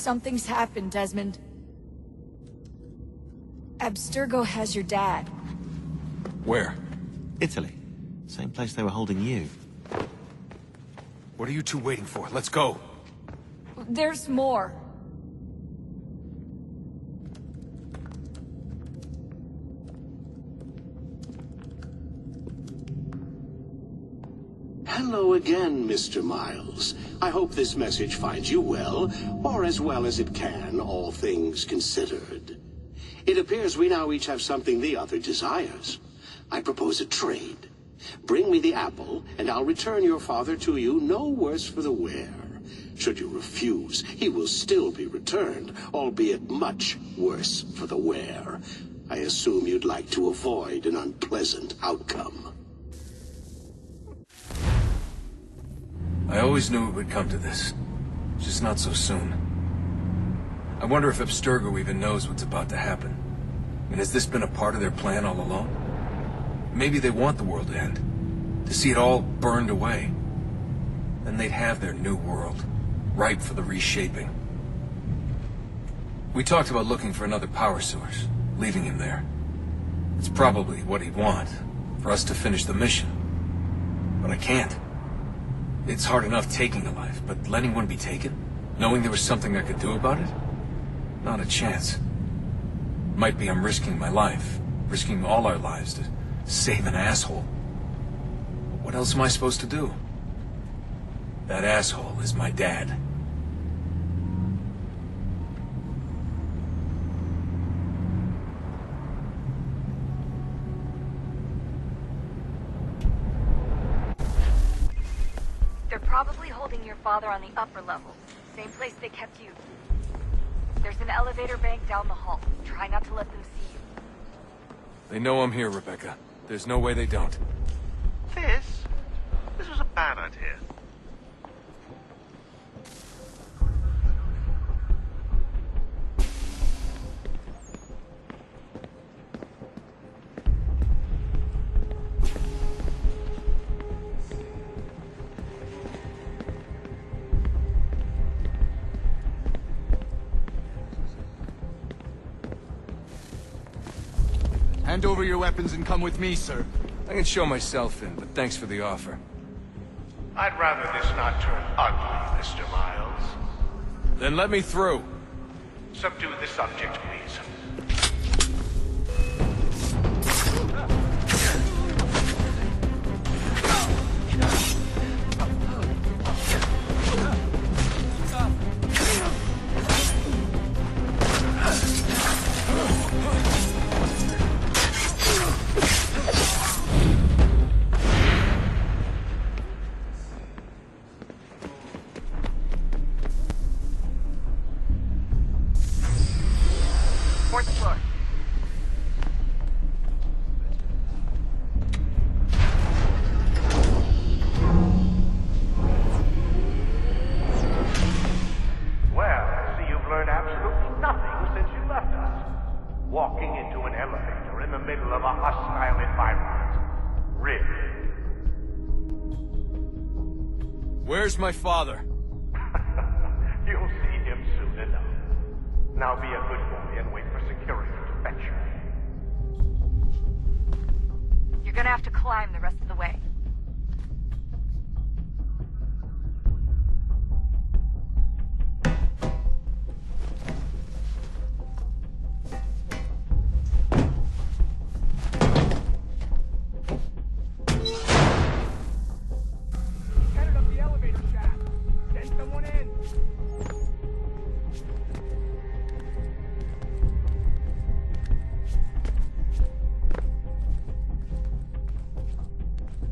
Something's happened, Desmond. Abstergo has your dad. Where? Italy. Same place they were holding you. What are you two waiting for? Let's go! There's more. Hello again, Mr. Miles. I hope this message finds you well, or as well as it can, all things considered. It appears we now each have something the other desires. I propose a trade. Bring me the apple, and I'll return your father to you no worse for the wear. Should you refuse, he will still be returned, albeit much worse for the wear. I assume you'd like to avoid an unpleasant outcome. I always knew it would come to this. Just not so soon. I wonder if Abstergo even knows what's about to happen. And has this been a part of their plan all along? Maybe they want the world to end. To see it all burned away. Then they'd have their new world, ripe for the reshaping. We talked about looking for another power source, leaving him there. It's probably what he'd want, for us to finish the mission. But I can't. It's hard enough taking a life, but letting one be taken? Knowing there was something I could do about it? Not a chance. Might be I'm risking my life, risking all our lives to save an asshole. But what else am I supposed to do? That asshole is my dad. They're probably holding your father on the upper level. Same place they kept you. There's an elevator bank down the hall. Try not to let them see you. They know I'm here, Rebecca. There's no way they don't. This was a bad idea. Hand over your weapons and come with me, sir. I can show myself in, but thanks for the offer. I'd rather this not turn ugly, Mr. Miles. Then let me through. Subdue the subject, please. Fourth floor. Well, I see you've learned absolutely nothing since you left us. Walking into an elevator in the middle of a hostile environment. Really? Where's my father? You'll see him soon enough. Now be a good boy and wait for security to fetch you. You're gonna have to climb the rest of the way. Headed up the elevator shaft. Send someone in.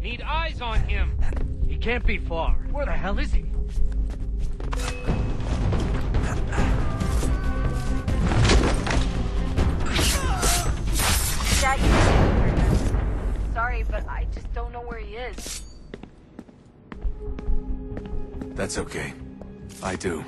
Need eyes on him. He can't be far. Where the hell is he? Dad, sorry, but I just don't know where he is. That's okay. I do.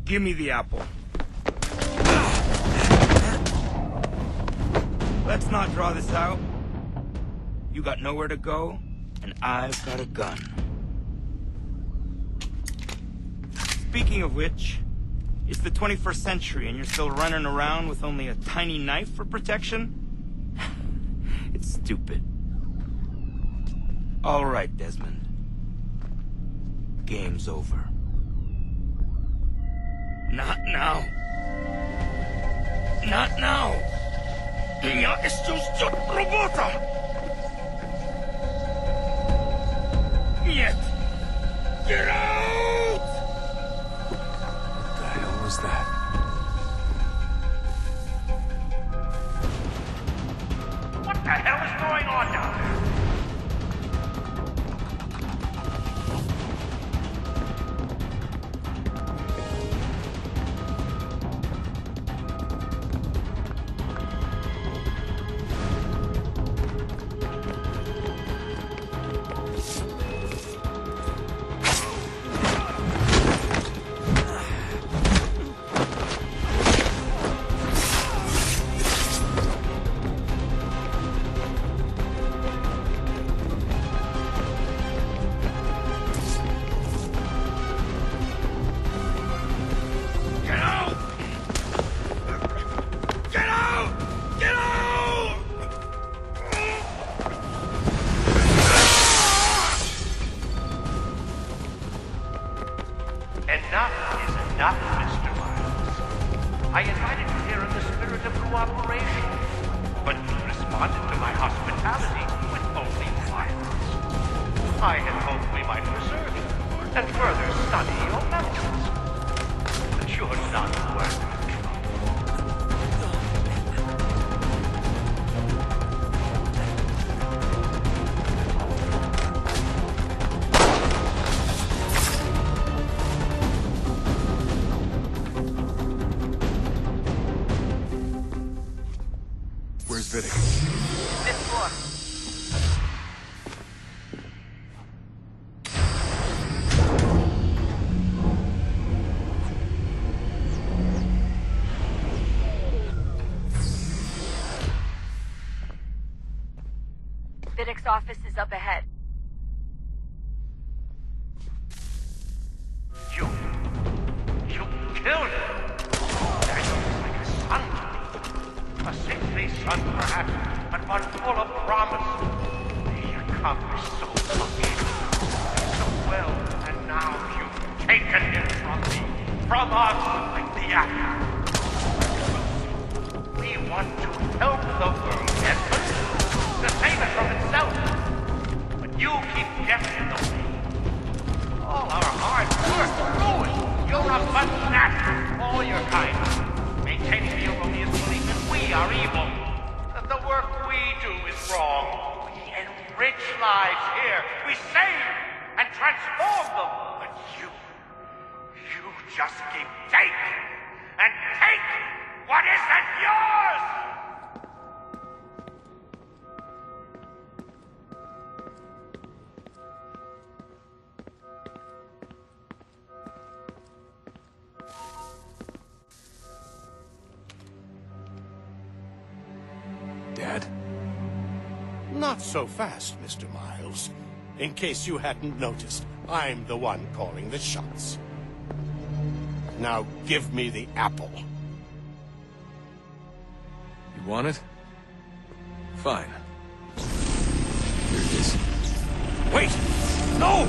Give me the apple. Let's not draw this out. You got nowhere to go, and I've got a gun. Speaking of which, it's the 21st century and you're still running around with only a tiny knife for protection? It's stupid. All right, Desmond. Game's over. Not now. Not now. Niña, esto es robota. Yet. Get out! What the hell was that? What the hell is going on down there? Vidic's office is up ahead. You killed him! That looks like a son to me. A sickly son, perhaps, but one full of promise. He accomplished so much, so well, and now you've taken him from me, from us, like the apple. We want to help the world, Desmond, to save it from itself. But you keep getting in the way. All our hard work ruined. You're a fanatic, all your kind. Maintaining the erroneous belief that we are evil. That the work we do is wrong. We enrich lives here. We save and transform them. But you just keep taking and taking what isn't yours! Dad? Not so fast, Mr. Miles. In case you hadn't noticed, I'm the one calling the shots. Now give me the apple. You want it? Fine. Here it is. Wait! No!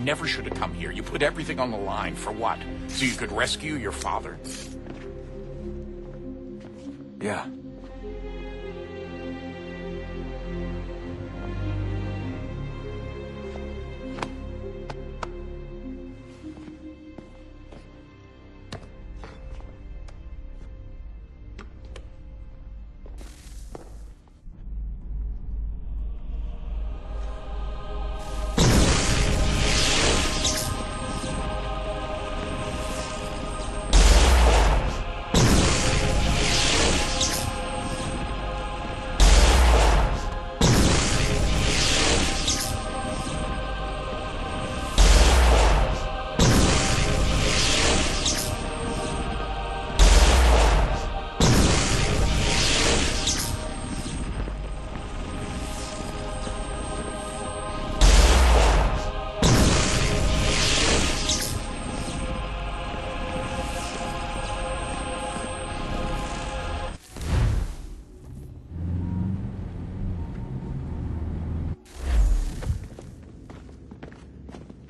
Never should have come here. You put everything on the line. For what? So you could rescue your father? Yeah.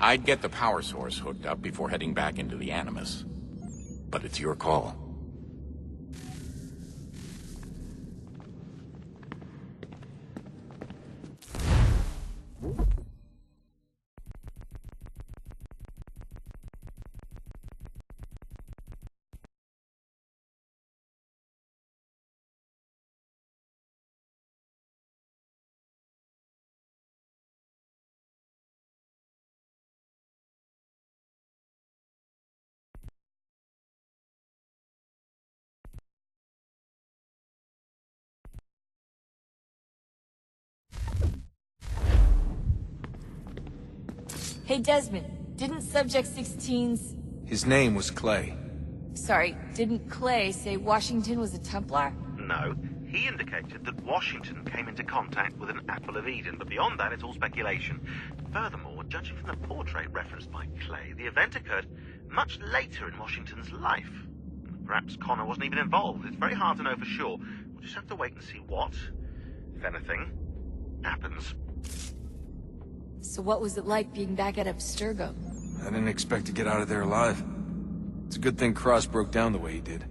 I'd get the power source hooked up before heading back into the Animus. But it's your call. Hey, Desmond, didn't Subject 16's... His name was Clay. Sorry, didn't Clay say Washington was a Templar? No. He indicated that Washington came into contact with an Apple of Eden, but beyond that, it's all speculation. Furthermore, judging from the portrait referenced by Clay, the event occurred much later in Washington's life. Perhaps Connor wasn't even involved. It's very hard to know for sure. We'll just have to wait and see what, if anything, happens. So what was it like being back at Abstergo? I didn't expect to get out of there alive. It's a good thing Cross broke down the way he did.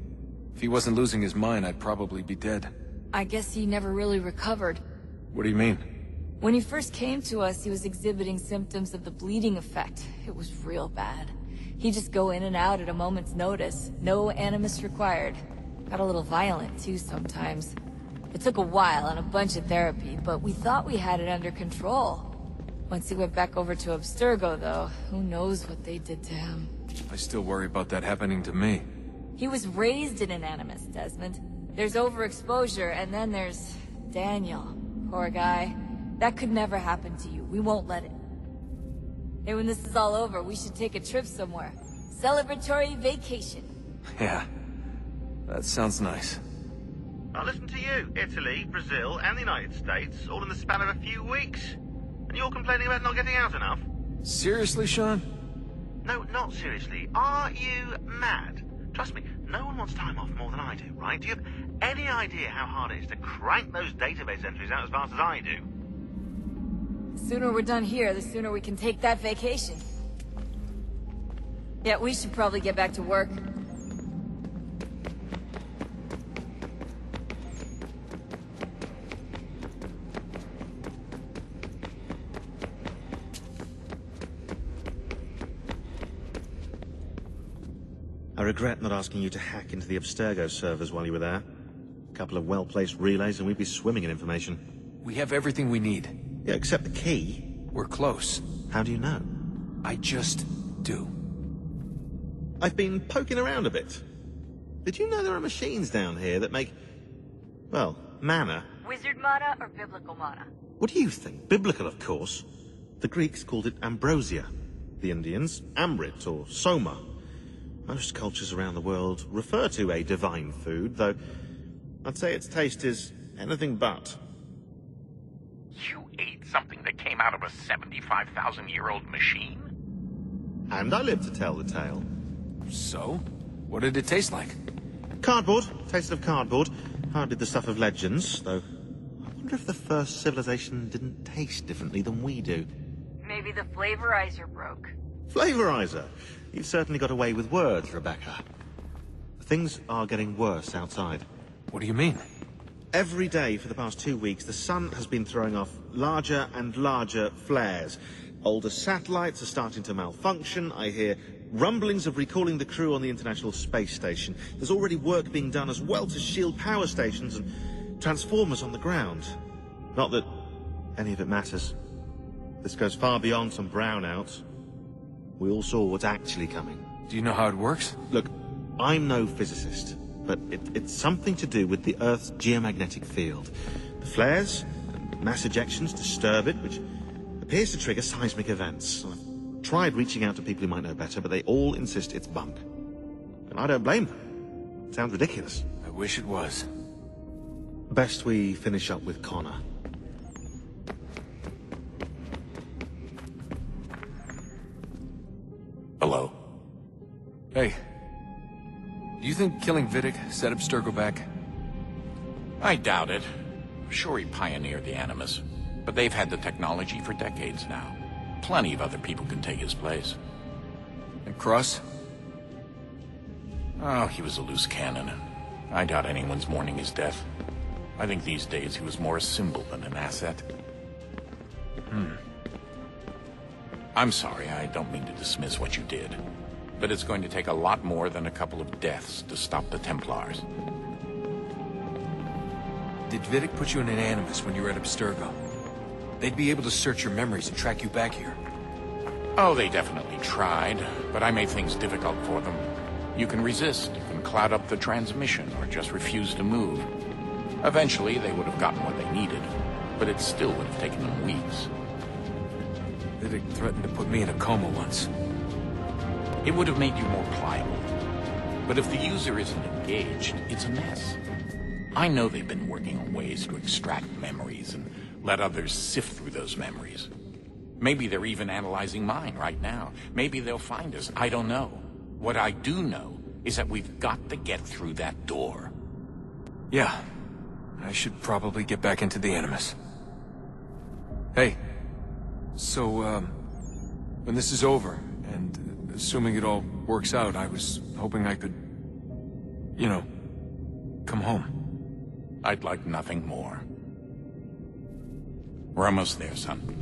If he wasn't losing his mind, I'd probably be dead. I guess he never really recovered. What do you mean? When he first came to us, he was exhibiting symptoms of the bleeding effect. It was real bad. He'd just go in and out at a moment's notice. No animus required. Got a little violent, too, sometimes. It took a while and a bunch of therapy, but we thought we had it under control. Once he went back over to Abstergo, though, who knows what they did to him. I still worry about that happening to me. He was raised in an animus, Desmond. There's overexposure, and then there's Daniel. Poor guy. That could never happen to you. We won't let it. Hey, when this is all over, we should take a trip somewhere. Celebratory vacation. Yeah, that sounds nice. Now listen to you. Italy, Brazil, and the United States, all in the span of a few weeks. And you're complaining about not getting out enough? Seriously, Sean? No, not seriously. Are you mad? Trust me, no one wants time off more than I do, right? Do you have any idea how hard it is to crank those database entries out as fast as I do? The sooner we're done here, the sooner we can take that vacation. Yeah, we should probably get back to work. I regret not asking you to hack into the Abstergo servers while you were there. A couple of well-placed relays and we'd be swimming in information. We have everything we need. Yeah, except the key. We're close. How do you know? I just do. I've been poking around a bit. Did you know there are machines down here that make, well, mana? Wizard mana or biblical mana? What do you think? Biblical, of course. The Greeks called it ambrosia. The Indians, amrit or soma. Most cultures around the world refer to a divine food, though I'd say its taste is anything but. You ate something that came out of a 75,000-year-old machine? And I live to tell the tale. So? What did it taste like? Cardboard. Tasted of cardboard. Hardly the stuff of legends, though. I wonder if the first civilization didn't taste differently than we do. Maybe the flavorizer broke. Flavorizer! You've certainly got away with words, Rebecca. Things are getting worse outside. What do you mean? Every day for the past 2 weeks, the sun has been throwing off larger and larger flares. Older satellites are starting to malfunction. I hear rumblings of recalling the crew on the International Space Station. There's already work being done as well to shield power stations and transformers on the ground. Not that any of it matters. This goes far beyond some brownouts. We all saw what's actually coming. Do you know how it works? Look, I'm no physicist, but it's something to do with the Earth's geomagnetic field. The flares and mass ejections disturb it, which appears to trigger seismic events. I've tried reaching out to people who might know better, but they all insist it's bunk. And I don't blame them. It sounds ridiculous. I wish it was. Best we finish up with Connor. Hello? Hey. Do you think killing Vidic set Abstergo back? I doubt it. Sure, he pioneered the Animus, but they've had the technology for decades now. Plenty of other people can take his place. And Cross? Oh, he was a loose cannon. I doubt anyone's mourning his death. I think these days he was more a symbol than an asset. I'm sorry, I don't mean to dismiss what you did. But it's going to take a lot more than a couple of deaths to stop the Templars. Did Vidic put you in an Animus when you were at Abstergo? They'd be able to search your memories and track you back here. Oh, they definitely tried, but I made things difficult for them. You can resist, you can cloud up the transmission, or just refuse to move. Eventually, they would have gotten what they needed, but it still would have taken them weeks. Vidic threatened to put me in a coma once. It would have made you more pliable. But if the user isn't engaged, it's a mess. I know they've been working on ways to extract memories and let others sift through those memories. Maybe they're even analyzing mine right now. Maybe they'll find us. I don't know. What I do know is that we've got to get through that door. Yeah. I should probably get back into the Animus. Hey. So, when this is over, and assuming it all works out, I was hoping I could, you know, come home. I'd like nothing more. We're almost there, son.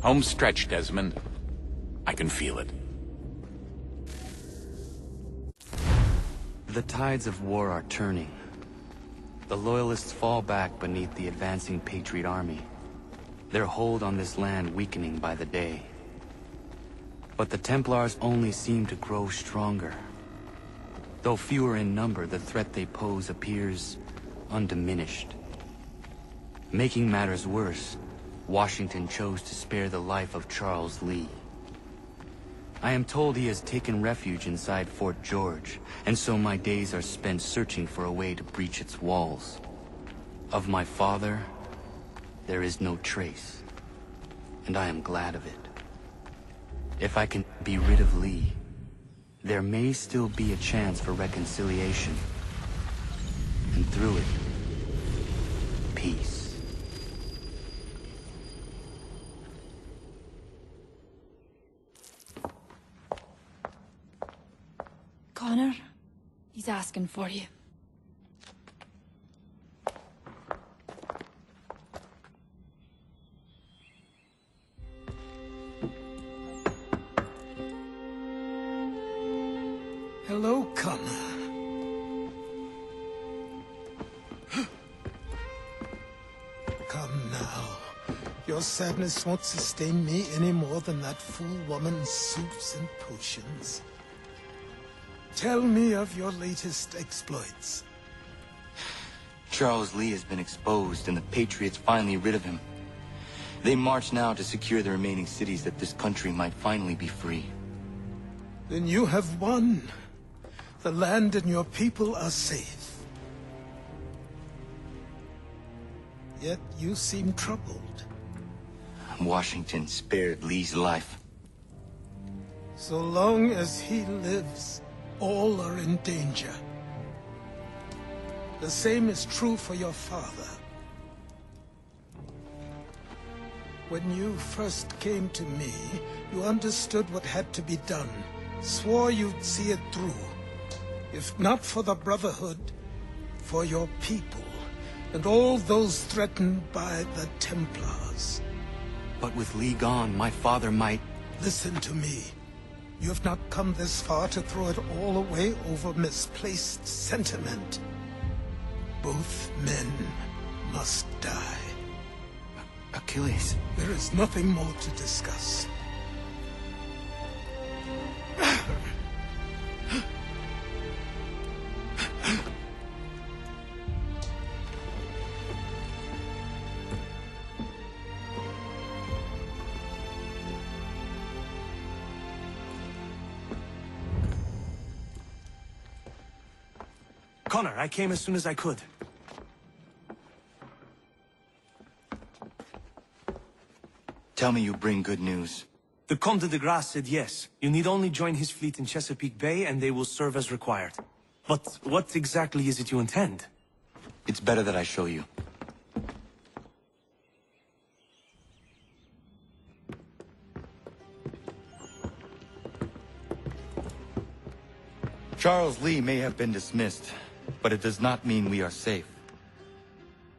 Home stretch, Desmond. I can feel it. The tides of war are turning. The Loyalists fall back beneath the advancing Patriot army, their hold on this land weakening by the day. But the Templars only seem to grow stronger. Though fewer in number, the threat they pose appears undiminished. Making matters worse, Washington chose to spare the life of Charles Lee. I am told he has taken refuge inside Fort George, and so my days are spent searching for a way to breach its walls. Of my father, there is no trace, and I am glad of it. If I can be rid of Lee, there may still be a chance for reconciliation. And through it, peace. Connor, he's asking for you. Hello, Connor. Your sadness won't sustain me any more than that fool woman's soups and potions. Tell me of your latest exploits. Charles Lee has been exposed, and the Patriots finally rid of him. They march now to secure the remaining cities that this country might finally be free. Then you have won. The land and your people are safe. Yet you seem troubled. Washington spared Lee's life. So long as he lives, all are in danger. The same is true for your father. When you first came to me, you understood what had to be done, swore you'd see it through. If not for the Brotherhood, for your people, and all those threatened by the Templars. But with Lee gone, my father might... Listen to me. You have not come this far to throw it all away over misplaced sentiment. Both men must die. Achilles. There is nothing more to discuss. Connor, I came as soon as I could. Tell me you bring good news. The Comte de Grasse said yes. You need only join his fleet in Chesapeake Bay and they will serve as required. But what exactly is it you intend? It's better that I show you. Charles Lee may have been dismissed, but it does not mean we are safe.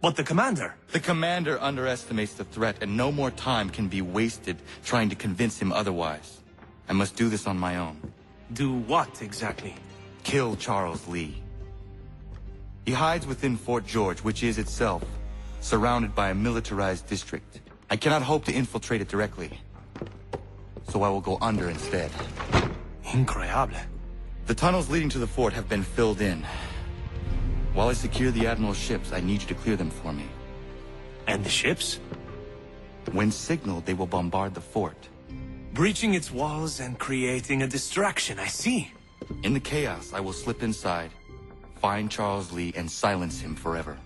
But the commander? The commander underestimates the threat, and no more time can be wasted trying to convince him otherwise. I must do this on my own. Do what, exactly? Kill Charles Lee. He hides within Fort George, which is itself surrounded by a militarized district. I cannot hope to infiltrate it directly, so I will go under instead. Incroyable. The tunnels leading to the fort have been filled in. While I secure the Admiral's ships, I need you to clear them for me. And the ships? When signaled, they will bombard the fort. Breaching its walls and creating a distraction, I see. In the chaos, I will slip inside, find Charles Lee, and silence him forever.